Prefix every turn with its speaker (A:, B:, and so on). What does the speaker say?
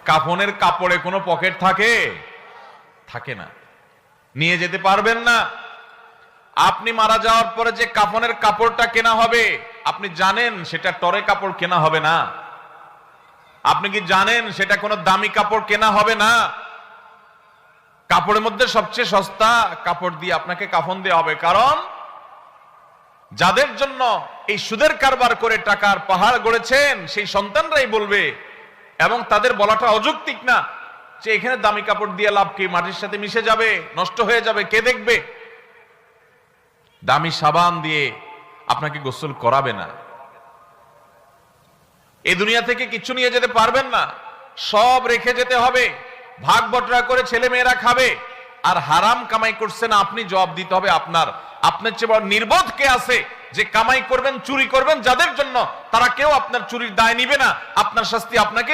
A: কাফনের কাপড়ে কোনো পকেট থাকে? থাকে না, নিয়ে যেতে পারবেন না। আপনি মারা যাওয়ার পরে যে কাফনের কাপড়টা কেনা হবে, আপনি জানেন সেটা টরে কাপড় কেনা হবে না? আপনি কি জানেন সেটা কোনো দামি কাপড় কেনা হবে না? কাপড়ের মধ্যে সবচেয়ে সস্তা কাপড় দিয়ে আপনাকে কাফন দেওয়া হবে। কারণ যাদের জন্য এই সুদের কারবার করে টাকার পাহাড় গড়েছেন সেই সন্তানরাই বলবে, এবং তাদের বলাটা অযৌক্তিক না, যে এখানে দামি কাপড় দিয়ে লাভ কি, মাটির সাথে মিশে যাবে, নষ্ট হয়ে যাবে, কে দেখবে? দামি সাবান দিয়ে আপনাকে গোসল করাবে না। এই দুনিয়া থেকে কিছু নিয়ে যেতে পারবেন না, সব রেখে যেতে হবে। ভাগ বটরা করে ছেলে মেয়েরা খাবে, আর হারাম কামাই করছেন আপনি, জবাব দিতে হবে আপনার। আপনার চেয়ে বড় নির্বোধ কে আছে যে কামাই করবেন, চুরি করবেন যাদের জন্য, তারা কেউ আপনার চুরির দায় নিবে না, আপনার শাস্তি আপনাকে